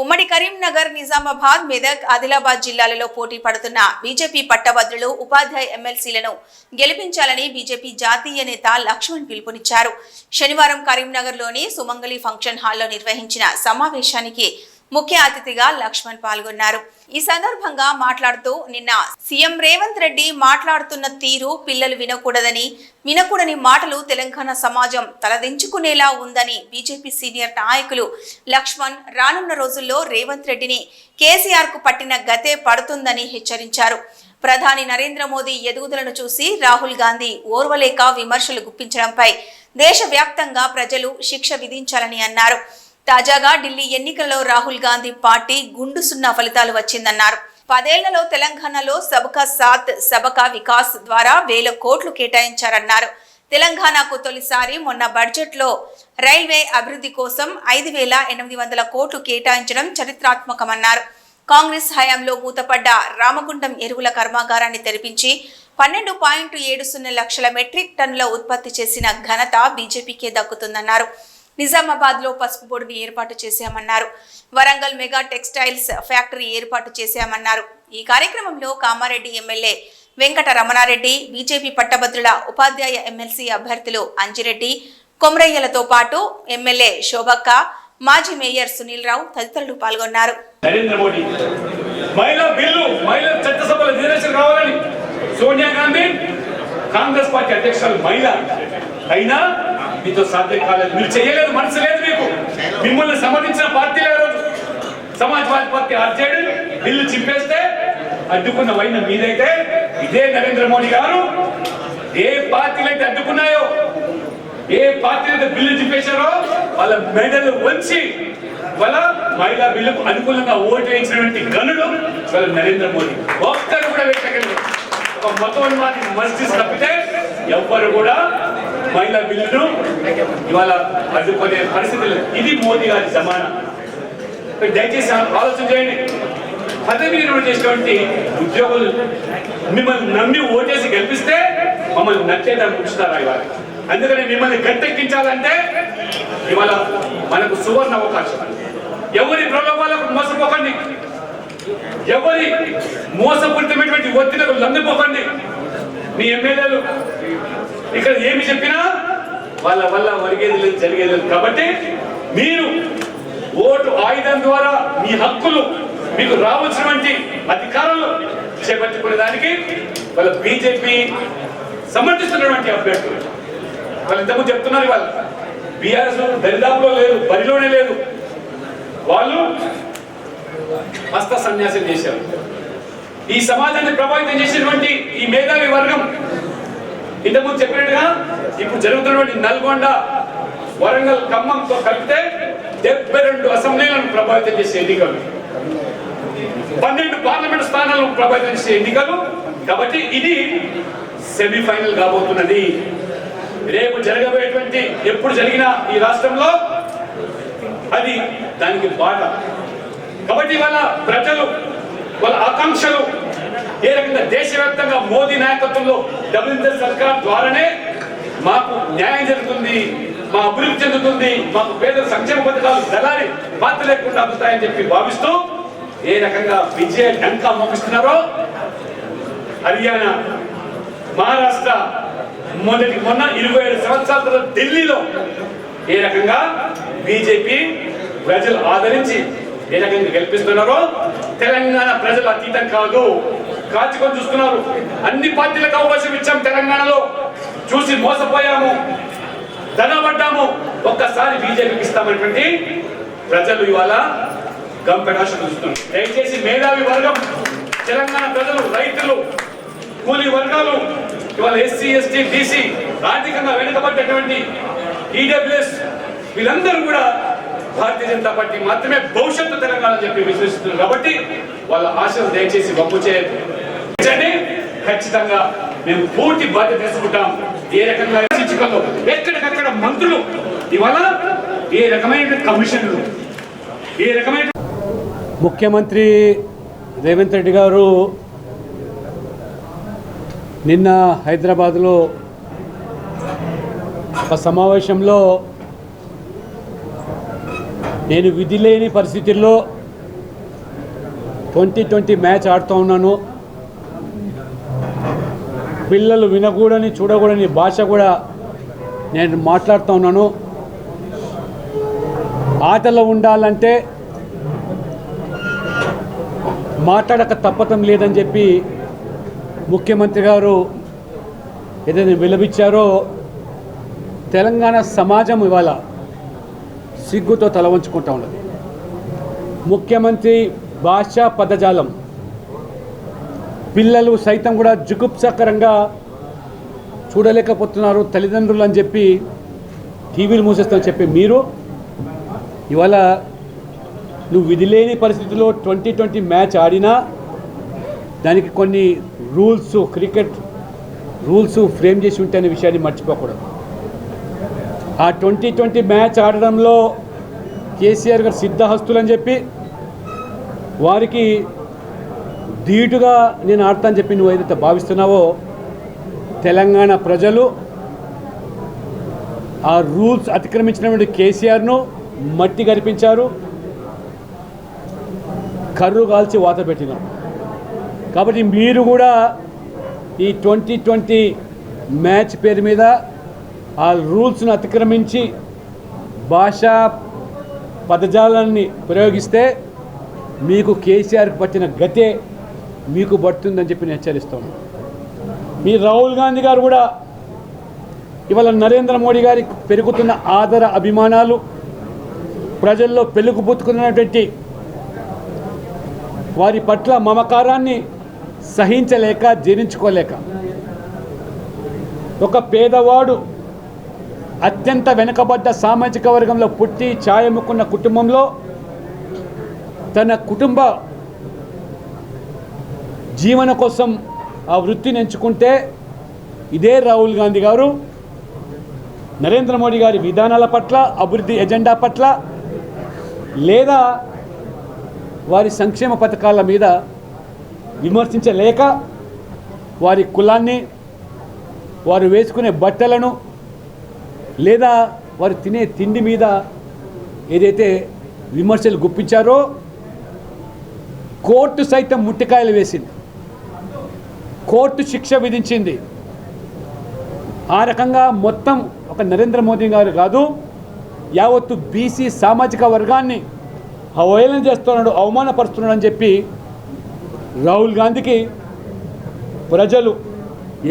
ఉమ్మడి కరీంనగర్, నిజామాబాద్, మెదక్, ఆదిలాబాద్ జిల్లాలలో పోటీ పడుతున్న బీజేపీ పట్టభద్రులు, ఉపాధ్యాయ ఎమ్మెల్సీలను గెలిపించాలని బీజేపీ జాతీయ నేత లక్ష్మణ్ పిలుపునిచ్చారు. శనివారం కరీంనగర్లోని సుమంగళి ఫంక్షన్ హాల్లో నిర్వహించిన సమావేశానికి ముఖ్య అతిథిగా లక్ష్మణ్ పాల్గొన్నారు. ఈ సందర్భంగా మాట్లాడుతూ, నిన్న సీఎం రేవంత్ రెడ్డి మాట్లాడుతున్న తీరు పిల్లలు వినకూడని మాటలు తెలంగాణ సమాజం తలదించుకునేలా ఉందని బీజేపీ సీనియర్ నాయకులు లక్ష్మణ్ రానున్న రోజుల్లో రేవంత్ రెడ్డిని కేసీఆర్ కు పట్టిన గతే పడుతుందని హెచ్చరించారు. ప్రధాని నరేంద్ర మోదీ ఎదుగుదలను చూసి రాహుల్ గాంధీ ఓర్వలేక విమర్శలు గుప్పించడంపై దేశవ్యాప్తంగా ప్రజలు శిక్ష విధించాలని అన్నారు. తాజాగా ఢిల్లీ ఎన్నికల్లో రాహుల్ గాంధీ పార్టీ గుండు సున్నా ఫలితాలు వచ్చిందన్నారు. 10 ఏళ్లలో తెలంగాణలో సబ్కా సాత్ సబకా వికాస్ ద్వారా 1000 కోట్లు కేటాయించారన్నారు. తెలంగాణకు తొలిసారి మొన్న బడ్జెట్లో రైల్వే అభివృద్ధి కోసం 5800 కోట్లు కేటాయించడం చరిత్రాత్మకమన్నారు. కాంగ్రెస్ హయాంలో మూతపడ్డ రామగుండం ఎరువుల కర్మాగారాన్ని తెరిపించి 12.70 లక్షల మెట్రిక్ టన్నుల ఉత్పత్తి చేసిన ఘనత బీజేపీకే దక్కుతుందన్నారు. నిజామాబాద్ లో పసుపు బోర్డుని ఏర్పాటు చేశామన్నారు. వరంగల్ మెగా టెక్స్టైల్స్ ఫ్యాక్టరీ ఏర్పాటు చేశామన్నారు. ఈ కార్యక్రమంలో కామారెడ్డి ఎమ్మెల్యే వెంకట రమణారెడ్డి, బీజేపీ పట్టభద్రుల, ఉపాధ్యాయ ఎమ్మెల్సీ అభ్యర్థులు అంజిరెడ్డి, కొమరయ్యలతో పాటు ఎమ్మెల్యే శోభక్క, మాజీ మేయర్ సునీల్ రావు తదితరులు పాల్గొన్నారు. నరేంద్ర మోడీ మహిళా బిల్లు, మహిళా చట్టసభల రిజర్వేషన్ కావాలని సోనియా గాంధీ, కాంగ్రెస్ పార్టీ అధ్యక్షులు మహిళ అయినా మీతో సాధ్యం కాలేదు. మీరు చేయలేదు, మనసు లేదు మీకు. మిమ్మల్ని సమర్థించిన పార్టీలే రోజు సమాజ్వాదీ పార్టీ ఆర్జేడీ బిల్లు చింపేస్తే అడ్డుకున్న వైన మీదైతే ఇదే నరేంద్ర మోడీ గారు ఏ పార్టీలు అయితే అడ్డుకున్నాయో, ఏ పార్టీలు అయితే బిల్లు చింపేశారో వాళ్ళ మెడలు వంచి వాళ్ళ మహిళా బిల్లుకు అనుకూలంగా ఓటు వేయించినటువంటి గనుడు వాళ్ళ నరేంద్ర మోడీ. ఒక్కరు కూడా వ్యక్తగలరు. ఒక మతోన్మాది మస్జిద్ తప్పితే ఎవ్వరు కూడా మహిళా బిల్లును ఇవాళ అడ్డుకునే పరిస్థితులు. ఇది మోదీ గారి జమానా. దయచేసి ఆలోచన చేయండి. పదవి విరమణ చేసినటువంటి ఉద్యోగులు మిమ్మల్ని నమ్మి ఓటేసి గెలిపిస్తే మమ్మల్ని నచ్చేదాన్ని ఉంచుతారా ఇవాళ? అందుకని మిమ్మల్ని గట్టెక్కించాలంటే ఇవాళ మనకు సువర్ణ అవకాశం. ఎవరి ప్రలోభాలకు మోసపోకండి, ఎవరి మోసపూరితమైనటువంటి ఒత్తిడికి లొంగిపోకండి. మీ ఎమ్మెల్యేలు ఇక్కడ ఏమి చెప్పినా వాళ్ళ వల్ల ఒరిగేది లేదు, జరిగేది లేదు. కాబట్టి మీరు ఓటు ఆయుధం ద్వారా మీ హక్కులు, మీకు రావాల్సినటువంటి అధికారాలు చేపట్టుకునే దానికి వాళ్ళ బీజేపీ సమర్థిస్తున్నటువంటి అభ్యర్థులు వాళ్ళు ఇంతకుముందు చెప్తున్నారు. వాళ్ళు బీఆర్ఎస్ దరిదాపులో లేదు, బరిలోనే లేదు. వాళ్ళు హస్త సన్యాసం చేశారు. ఈ సమాజాన్ని ప్రభావితం చేసినటువంటి ఈ మేధావి వర్గం ఇంతకుముందు చెప్పినట్టుగా ఇప్పుడు జరుగుతున్నటువంటి నల్గొండ, వరంగల్, ఖమ్మంతో కలిపితే 72 అసెంబ్లీలను ప్రభావితం చేసే ఎన్నికలు, 12 పార్లమెంట్ స్థానాలను ప్రభావితం చేసే ఎన్నికలు. కాబట్టి ఇది సెమీఫైనల్ కాబోతున్నది. రేపు జరగబోయేటువంటి ఎప్పుడు జరిగినా ఈ రాష్ట్రంలో అది దానికి బాట. కాబట్టి వాళ్ళ ప్రజలు, వాళ్ళ ఆకాంక్షలు ఏ రకంగా దేశవ్యాప్తంగా మోదీ నాయకత్వంలో డబుల్ సర్కార్ ద్వారానే మాకు న్యాయం జరుగుతుంది, మా అభివృద్ధి చెందుతుంది, మాకు పేదల సంక్షేమ పథకాలు దళారి పాత్ర లేకుండా అందుతాయని చెప్పి భావిస్తూ ఏ రకంగా విజయ డంకా మోపిస్తున్నారో హర్యానా, మహారాష్ట్ర, మొన్న 27 సంవత్సరాల ఢిల్లీలో ఏ రకంగా బీజేపీ ప్రజలు ఆదరించి ఏ రకంగా గెలిపిస్తున్నారో తెలంగాణ ప్రజలు అతీతం కాదు, కాచుకొని చూస్తున్నారు. అన్ని పార్టీలకు అవకాశం ఇచ్చాం, తెలంగాణలో చూసి మోసపోయాము, ధనపడ్డాము, ఒక్కసారి బీజేపీకి ఇస్తామనేటువంటి ప్రజలు ఇవాళ గంపెడాశ చూస్తున్నారు. దయచేసి మేధావి వర్గం, తెలంగాణ ప్రజలు, రైతులు, కూలీ వర్గాలు, ఇవాళ ఎస్సీ, ఎస్టీ, బీసీ, ఆర్థికంగా వెనుకబడ్డటువంటి ఈడబ్ల్యూఎస్ వీళ్ళందరూ కూడా భారతీయ జనతా పార్టీ మాత్రమే భవిష్యత్తు తెలంగాణ చెప్పి విశ్వసిస్తున్నారు. కాబట్టి వాళ్ళ ఆశలు దయచేసి వప్పు చేయండి. ఖచ్చితంగా మేము పూర్తి బాధ్యత తీసుకుంటాం. ఏ రకంగా ఎక్కడికక్కడ మంత్రులు ఇవాళ ఏ రకమైన కమిషన్లు, ఏ రకమైన ముఖ్యమంత్రి రేవంత్ రెడ్డి గారు నిన్న హైదరాబాద్లో ఒక సమావేశంలో నేను విధి లేని పరిస్థితుల్లో 2020 మ్యాచ్ ఆడుతూ ఉన్నాను. పిల్లలు వినకూడని చూడకూడని భాష కూడా నేను మాట్లాడుతూ ఉన్నాను. ఆటలో ఉండాలంటే మాట్లాడక తప్పటం లేదని చెప్పి ముఖ్యమంత్రి గారు ఏదైనా విలపించారో తెలంగాణ సమాజం ఇవాళ సిగ్గుతో తల వంచుకుంటా ఉన్నది. ముఖ్యమంత్రి భాషా పదజాలం పిల్లలు సైతం కూడా జుగుప్సకరంగా చూడలేకపోతున్నారు తల్లిదండ్రులు అని చెప్పి టీవీలు మూసేస్తామని చెప్పి మీరు ఇవాళ నువ్వు విధిలేని పరిస్థితిలో 2020 మ్యాచ్ ఆడినా దానికి కొన్ని రూల్స్ క్రికెట్ రూల్స్ ఫ్రేమ్ చేసి ఉంటే అనే విషయాన్ని మర్చిపోకూడదు. ఆ 2020 మ్యాచ్ ఆడడంలో కేసీఆర్ గారు సిద్ధహస్తులని చెప్పి వారికి ధీటుగా నేను ఆడతానని చెప్పి నువ్వు ఏదైతే భావిస్తున్నావో తెలంగాణ ప్రజలు ఆ రూల్స్ అతిక్రమించినటువంటి కేసీఆర్ను మట్టి గరిపించారు, కర్రు కాల్చి వాత పెట్టినారు. కాబట్టి మీరు కూడా ఈ 2020 మ్యాచ్ పేరు మీద ఆ రూల్స్ను అతిక్రమించి భాషా పదజాలాన్ని ప్రయోగిస్తే మీకు కేసీఆర్కి పట్టిన గతే మీకు పడుతుందని చెప్పి నేను హెచ్చరిస్తాను. మీ రాహుల్ గాంధీ గారు కూడా ఇవాళ నరేంద్ర మోడీ గారికి పెరుగుతున్న ఆదర అభిమానాలు ప్రజల్లో పెలుగుబుతుకున్నటువంటి వారి పట్ల మమకారాన్ని సహించలేక జీర్ణించుకోలేక ఒక పేదవాడు అత్యంత వెనుకబడ్డ సామాజిక వర్గంలో పుట్టి ఛాయముక్కున్న కుటుంబంలో తన కుటుంబ జీవన కోసం ఆ వృత్తిని ఎంచుకుంటే ఇదే రాహుల్ గాంధీ గారు నరేంద్ర మోడీ గారి విధానాల పట్ల అభివృద్ధి ఎజెండా పట్ల లేదా వారి సంక్షేమ పథకాల మీద విమర్శించలేక వారి కులాన్ని వారు వేసుకునే బట్టలను లేదా వారు తినే తిండి మీద ఏదైతే విమర్శలు గుప్పించారో కోర్టు సైతం ముట్టికాయలు వేసింది, కోర్టు శిక్ష విధించింది. ఆ రకంగా మొత్తం ఒక నరేంద్ర మోదీ గారు కాదు యావత్తు బీసీ సామాజిక వర్గాన్ని అవహేళన చేస్తున్నాడు, అవమానపరుస్తున్నాడు అని చెప్పి రాహుల్ గాంధీకి ప్రజలు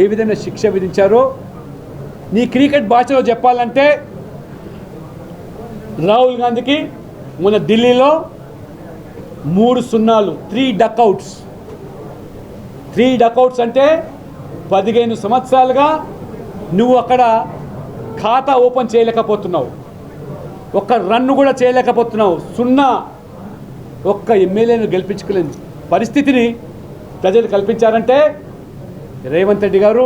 ఏ విధంగా శిక్ష విధించారో నీ క్రికెట్ భాషలో చెప్పాలంటే రాహుల్ గాంధీకి మొన్న ఢిల్లీలో 3 డకౌట్స్ అంటే 15 సంవత్సరాలుగా నువ్వు అక్కడ ఖాతా ఓపెన్ చేయలేకపోతున్నావు, ఒక్క రన్ను కూడా చేయలేకపోతున్నావు, 0 ఒక్క ఎమ్మెల్యేను గెలిపించుకోలేని పరిస్థితిని ప్రజలు కల్పించారంటే రేవంత్ రెడ్డి గారు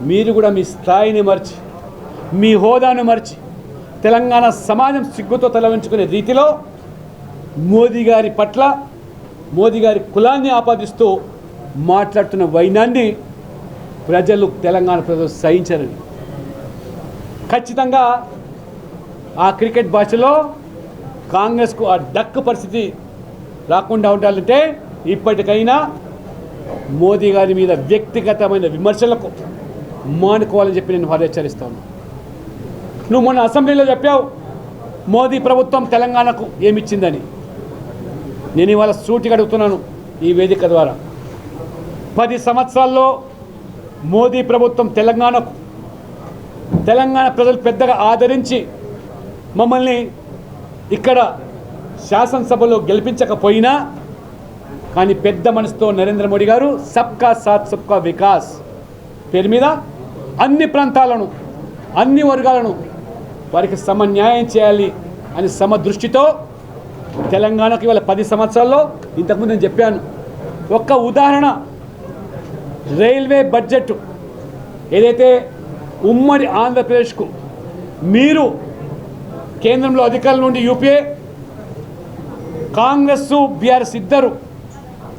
మీరు కూడా మీ స్థాయిని మర్చి మీ హోదాను మర్చి తెలంగాణ సమాజం సిగ్గుతో తలవంచుకునే రీతిలో మోదీ గారి పట్ల మోదీ గారి కులాన్ని ఆపాదిస్తూ మాట్లాడుతున్న వైనాన్ని ప్రజలు తెలంగాణ ప్రజలు సహించరని ఖచ్చితంగా ఆ క్రికెట్ భాషలో కాంగ్రెస్కు ఆ డక్కు పరిస్థితి రాకుండా ఉండాలంటే ఇప్పటికైనా మోదీ గారి మీద వ్యక్తిగతమైన విమర్శలకు మానుకోవాలని చెప్పి నేను హెచ్చరిస్తాను. నువ్వు మొన్న అసెంబ్లీలో చెప్పావు మోదీ ప్రభుత్వం తెలంగాణకు ఏమిచ్చిందని. నేను ఇవాళ సూటిగా అడుగుతున్నాను ఈ వేదిక ద్వారా, 10 సంవత్సరాల్లో మోదీ ప్రభుత్వం తెలంగాణ ప్రజలు పెద్దగా ఆదరించి మమ్మల్ని ఇక్కడ శాసనసభలో గెలిపించకపోయినా కానీ పెద్ద మనసుతో నరేంద్ర మోడీ గారు సబ్కా సాత్ సబ్కా వికాస్ పేరు మీద అన్ని ప్రాంతాలను అన్ని వర్గాలను వారికి సమన్యాయం చేయాలి అని సమదృష్టితో తెలంగాణకు ఇవాళ 10 సంవత్సరాల్లో ఇంతకుముందు నేను చెప్పాను. ఒక్క ఉదాహరణ రైల్వే బడ్జెట్ ఏదైతే ఉమ్మడి ఆంధ్రప్రదేశ్కు మీరు కేంద్రంలో అధికారుల నుండి యూపీఏ కాంగ్రెస్ బీఆర్ఎస్ ఇద్దరు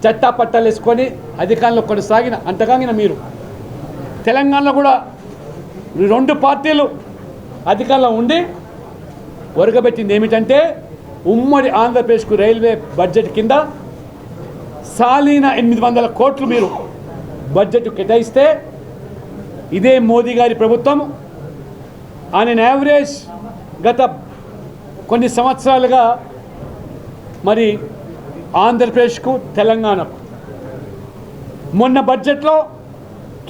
చట్టాపట్టాలు వేసుకొని అధికారంలో కొనసాగిన అంతగాగిన మీరు తెలంగాణలో కూడా 2 పార్టీలు అధికారంలో ఉండి ఒరగబెట్టింది ఏమిటంటే ఉమ్మడి ఆంధ్రప్రదేశ్కు రైల్వే బడ్జెట్ కింద సాలీన 800 కోట్లు మీరు బడ్జెట్ కేటాయిస్తే ఇదే మోదీ గారి ప్రభుత్వం ఆన్ యావరేజ్ గత కొన్ని సంవత్సరాలుగా మరి ఆంధ్రప్రదేశ్కు తెలంగాణకు మొన్న బడ్జెట్లో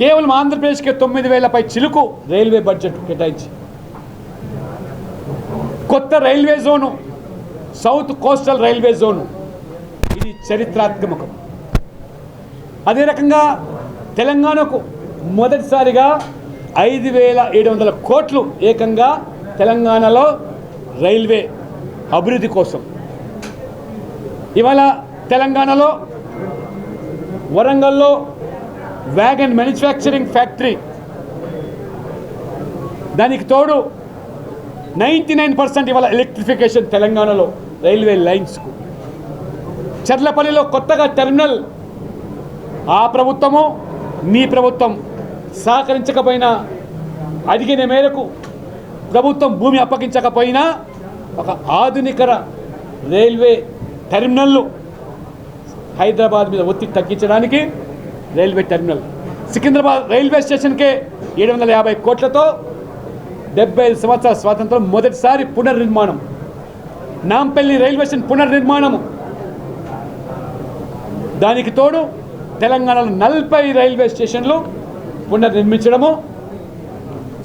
కేవలం ఆంధ్రప్రదేశ్కి 9,000 పై చిలుకు రైల్వే బడ్జెట్ కేటాయించి కొత్త railway zone south coastal railway zone ఇది చరిత్రాత్మకం. అదే రకంగా తెలంగాణకు మొదటిసారిగా 5,700 కోట్లు ఏకంగా తెలంగాణలో రైల్వే అభివృద్ధి కోసం. ఇవాళ తెలంగాణలో వరంగల్లో వ్యాగన్ మ్యానుఫ్యాక్చరింగ్ ఫ్యాక్టరీ, దానికి తోడు 99% ఇవాళ ఎలక్ట్రిఫికేషన్ తెలంగాణలో రైల్వే లైన్స్కు. చర్లపల్లిలో కొత్తగా టెర్మినల్ ఆ ప్రభుత్వము మీ ప్రభుత్వం సహకరించకపోయినా, అడిగిన మేరకు ప్రభుత్వం భూమి అప్పగించకపోయినా ఒక ఆధునిక రైల్వే టెర్మినల్లు హైదరాబాద్ మీద ఒత్తిడి తగ్గించడానికి రైల్వే టెర్మినల్, సికింద్రాబాద్ రైల్వే స్టేషన్కే 750 కోట్లతో 75 సంవత్సరాల స్వాతంత్రం మొదటిసారి పునర్నిర్మాణం, నాంపల్లి రైల్వే స్టేషన్ పునర్నిర్మాణము, దానికి తోడు తెలంగాణలో 40 రైల్వే స్టేషన్లు పునర్నిర్మించడము,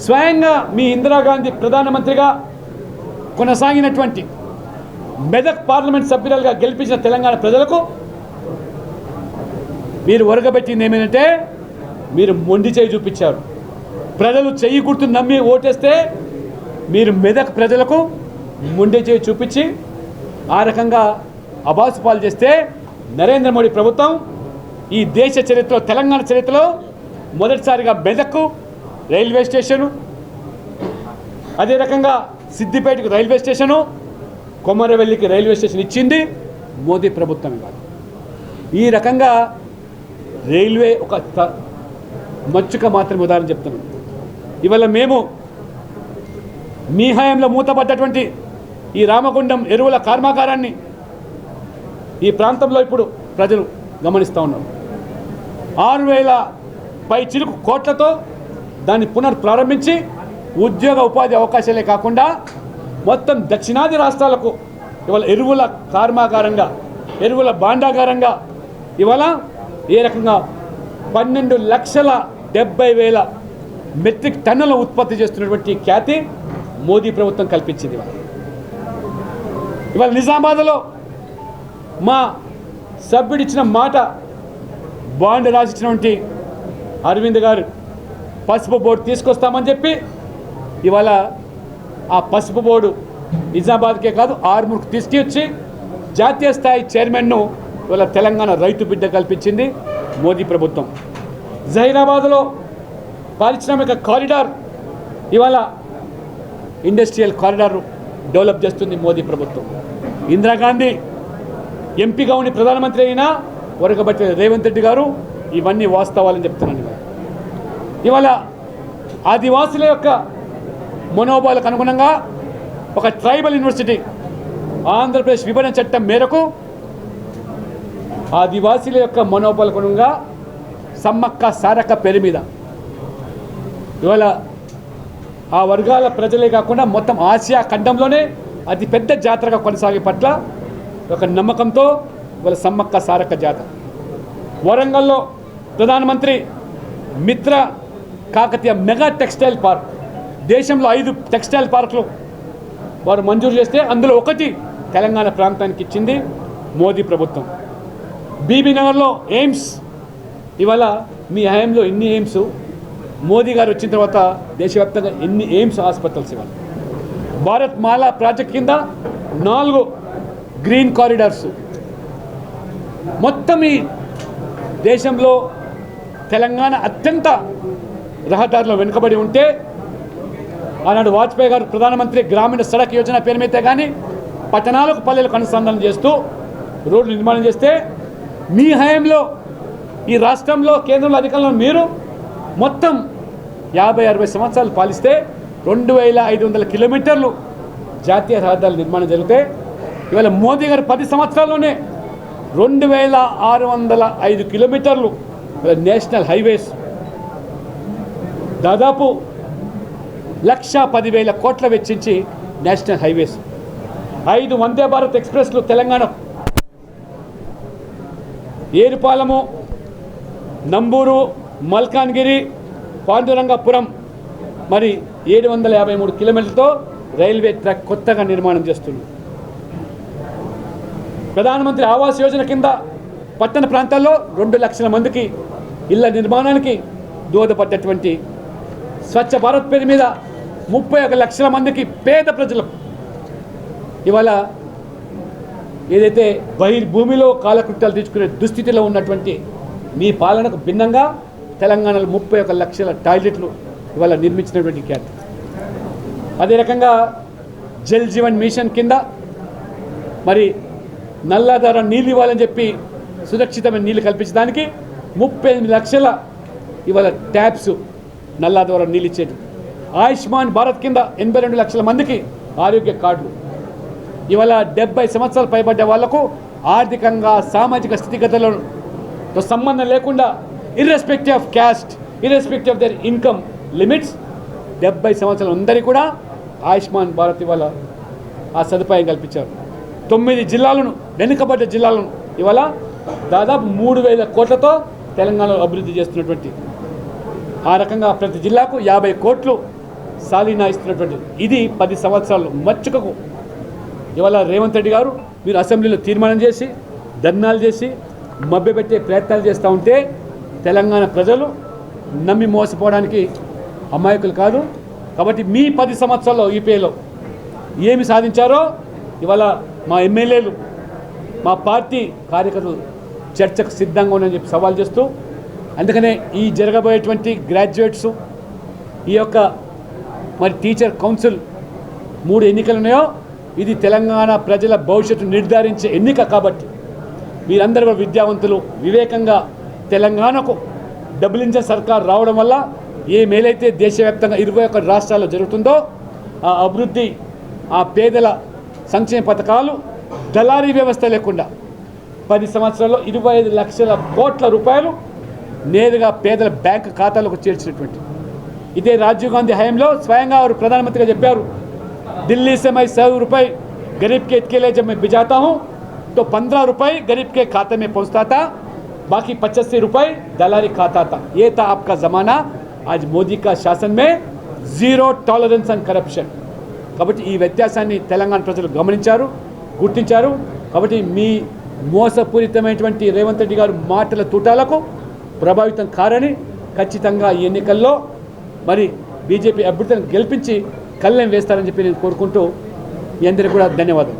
స్వయంగా మీ ఇందిరాగాంధీ ప్రధానమంత్రిగా కొనసాగినటువంటి మెదక్ పార్లమెంట్ సభ్యులుగా గెలిపించిన తెలంగాణ ప్రజలకు మీరు ఒరగబెట్టింది ఏమేంటంటే మీరు మొండి చేయి చూపించారు. ప్రజలు చెయ్యి గుర్తు నమ్మి ఓటేస్తే మీరు మెదక్ ప్రజలకు మొండి చేయి చూపించి ఆ రకంగా అబాసుపాలు చేస్తే నరేంద్ర మోడీ ప్రభుత్వం ఈ దేశ చరిత్రలో, తెలంగాణ చరిత్రలో మొదటిసారిగా మెదక్కు రైల్వే స్టేషను, అదే రకంగా సిద్దిపేటకు రైల్వే స్టేషను, కొమరవెల్లికి రైల్వే స్టేషన్ ఇచ్చింది మోదీ ప్రభుత్వం. ఇవాళ ఈ రకంగా రైల్వే ఒక మచ్చుక మాత్రమే ఉదాహరణ చెప్తున్నాం. ఇవాళ మేము మీ హయాంలో మూతపడ్డటువంటి ఈ రామగుండం ఎరువుల కర్మాగారాన్ని ఈ ప్రాంతంలో ఇప్పుడు ప్రజలు గమనిస్తూ ఉన్నారు. 6,000 పై చిలుకు కోట్లతో దాన్ని పునర్ప్రారంభించి ఉద్యోగ ఉపాధి అవకాశాలే కాకుండా మొత్తం దక్షిణాది రాష్ట్రాలకు ఇవాళ ఎరువుల కర్మాగారంగా, ఎరువుల భాండాగారంగా ఇవాళ ఏ రకంగా 12,70,000 మెట్రిక్ టన్నుల ఉత్పత్తి చేస్తున్నటువంటి ఖ్యాతి మోదీ ప్రభుత్వం కల్పించింది. ఇవాళ నిజామాబాద్లో మా సభ్యుడిచ్చిన మాట బాండ్ రాసిచ్చినటువంటి అరవింద్ గారు పసుపు బోర్డు తీసుకొస్తామని చెప్పి ఇవాళ ఆ పసుపు బోర్డు నిజామాబాద్కే కాదు ఆర్మూర్కు తీసుకొచ్చి జాతీయ స్థాయి చైర్మన్ను ఇవాళ తెలంగాణ రైతు బిడ్డ కల్పించింది మోదీ ప్రభుత్వం. జహీరాబాద్లో పారిశ్రామిక కారిడార్ ఇవాళ ఇండస్ట్రియల్ కారిడార్ డెవలప్ చేస్తుంది మోదీ ప్రభుత్వం. ఇందిరాగాంధీ ఎంపీగా ఉండి ప్రధానమంత్రి అయినా ఒరగబట్టి రేవంత్ రెడ్డి గారు ఇవన్నీ వాస్తవాలని చెప్తున్నాను. ఇవాళ ఆదివాసుల యొక్క మనోభావాలకు అనుగుణంగా ఒక ట్రైబల్ యూనివర్సిటీ ఆంధ్రప్రదేశ్ విభజన చట్టం మేరకు ఆదివాసీల యొక్క మనోభావాలకు అనుగుణంగా సమ్మక్క సారక్క పేరు మీద ఇవాళ ఆ వర్గాల ప్రజలే కాకుండా మొత్తం ఆసియా ఖండంలోనే అతిపెద్ద జాతరగా కొనసాగే పట్ల ఒక నమ్మకంతో ఇవాళ సమ్మక్క సారక్క జాతర. వరంగల్లో ప్రధానమంత్రి మిత్ర కాకతీయ మెగా టెక్స్టైల్ పార్క్, దేశంలో 5 టెక్స్టైల్ పార్కులు వారు మంజూరు చేస్తే అందులో ఒకటి తెలంగాణ ప్రాంతానికి ఇచ్చింది మోదీ ప్రభుత్వం. బీబీనగర్లో ఎయిమ్స్, ఇవాళ మీ హయాంలో ఎన్ని ఎయిమ్స్, మోదీ గారు వచ్చిన తర్వాత దేశవ్యాప్తంగా ఎన్ని ఎయిమ్స్ హాస్పిటల్స్ ఇవాళ. భారత్ మాలా ప్రాజెక్ట్ కింద 4 గ్రీన్ కారిడార్స్. మొత్తం ఈ దేశంలో తెలంగాణ అత్యంత రహదారిలో వెనుకబడి ఉంటే ఆనాడు వాజ్పేయి గారు ప్రధానమంత్రి గ్రామీణ సడక్ యోజన పేరు మీద కానీ పట్టణాలకు పల్లెలకు అనుసంధానం చేస్తూ రోడ్లు నిర్మాణం చేస్తే మీ హయాంలో ఈ రాష్ట్రంలో కేంద్రంలో అధికారంలో మీరు మొత్తం 50-60 సంవత్సరాలు పాలిస్తే 2,500 కిలోమీటర్లు జాతీయ రహదారుల నిర్మాణం జరిగితే ఇవాళ మోదీ గారు 10 సంవత్సరాల్లోనే 2605 కిలోమీటర్లు నేషనల్ హైవేస్, దాదాపు 1,10,000 కోట్ల వెచ్చించి నేషనల్ హైవేస్, 5 వందే భారత్ ఎక్స్ప్రెస్లు తెలంగాణ, ఏరుపాలెము, నంబూరు, మల్కాన్గిరి, పాండురంగపురం మరి 753 కిలోమీటర్లతో రైల్వే ట్రాక్ కొత్తగా నిర్మాణం చేస్తుంది. ప్రధానమంత్రి ఆవాస్ యోజన కింద పట్టణ ప్రాంతాల్లో 2 లక్షల మందికి ఇళ్ల నిర్మాణానికి దోహదపడ్డటువంటి స్వచ్ఛ భారత్ పేరు మీద 31 లక్షల మందికి పేద ప్రజలకు ఇవాళ ఏదైతే బహిర్భూమిలో కాలకృత్యాలు తీసుకునే దుస్థితిలో ఉన్నటువంటి మీ పాలనకు భిన్నంగా తెలంగాణలో 31 లక్షల టాయిలెట్లు ఇవాళ నిర్మించినటువంటి ఖ్యాతి. అదే రకంగా జల్ జీవన్ మిషన్ కింద మరి నల్లాధార నీళ్ళు ఇవ్వాలని చెప్పి సురక్షితమైన నీళ్లు కల్పించడానికి 38 లక్షల ఇవాళ ట్యాప్స్ నల్లా ద్వారా నీళ్ళు ఇచ్చేది. ఆయుష్మాన్ భారత్ కింద 82 లక్షల మందికి ఆరోగ్య కార్డులు. ఇవాళ 70 సంవత్సరాలు పైబడ్డ వాళ్లకు ఆర్థికంగా సామాజిక స్థితిగతులతో సంబంధం లేకుండా irrespective of caste, irrespective of their income limits 70 సంవత్సరాలు అందరికీ కూడా ఆయుష్మాన్ భారత్ ఇవాళ ఆ సదుపాయం కల్పించారు. 9 జిల్లాలను, వెనుకబడ్డ జిల్లాలను ఇవాళ దాదాపు 3,000 కోట్లతో తెలంగాణలో అభివృద్ధి చేస్తున్నటువంటి, ఆ రకంగా ప్రతి జిల్లాకు 50 కోట్లు సాలీనా ఇస్తున్నటువంటి ఇది 10 సంవత్సరాలు మచ్చుకకు ఇవాళ రేవంత్ రెడ్డి గారు మీరు అసెంబ్లీలో తీర్మానం చేసి ధర్నాలు చేసి మభ్యపెట్టే ప్రయత్నాలు చేస్తూ ఉంటే తెలంగాణ ప్రజలు నమ్మి మోసపోవడానికి అమాయకులు కాదు. కాబట్టి మీ 10 సంవత్సరాల్లో యూపీఏలో ఏమి సాధించారో ఇవాళ మా ఎమ్మెల్యేలు, మా పార్టీ కార్యకర్తలు చర్చకు సిద్ధంగా ఉన్నాయని చెప్పి సవాల్ చేస్తూ, అందుకనే ఈ జరగబోయేటువంటి గ్రాడ్యుయేట్స్ ఈ యొక్క మరి టీచర్ కౌన్సిల్ 3 ఎన్నికలు ఉన్నాయో ఇది తెలంగాణ ప్రజల భవిష్యత్తు నిర్ధారించే ఎన్నిక. కాబట్టి మీరందరూ కూడా విద్యావంతులు, వివేకంగా తెలంగాణకు డబుల్ ఇంజన్ సర్కార్ రావడం వల్ల ఏ మేలైతే దేశవ్యాప్తంగా 21 రాష్ట్రాల్లో జరుగుతుందో ఆ అభివృద్ధి, ఆ పేదల సంక్షేమ పథకాలు దళారీ వ్యవస్థ లేకుండా 10 సంవత్సరాల్లో 25 లక్షల కోట్ల రూపాయలు నేరుగా పేదల బ్యాంక్ ఖాతాలకు చేర్చినటువంటి ఇదే రాజీవ్ గాంధీ హయాంలో స్వయంగా వారు ప్రధానమంత్రిగా చెప్పారు, ఢిల్లీ से मैं 100 रुपये गरीब के के लिए जब मैं भिजाता हूँ तो 15 रुपये गरीब के खाते में पहुँचता था, बाकी 85 रुपये दलाली खाता था. ये था आपका ज़माना. आज मोदी का शासन में 0 टॉलरेंस ऑन करप्शन. కాబట్టి ఈ వ్యత్యాసాన్ని తెలంగాణ ప్రజలు గమనించారు, గుర్తించారు. కాబట్టి మీ మోసపూరితమైనటువంటి రేవంత్ రెడ్డి గారు మాటల తూటాలకు ప్రభావితం కారని ఖచ్చితంగా ఈ ఎన్నికల్లో మరి బీజేపీ అభ్యర్థులను గెలిపించి కళ్ళెం వేస్తారని చెప్పి నేను కోరుకుంటూ మీ అందరికీ కూడా ధన్యవాదాలు.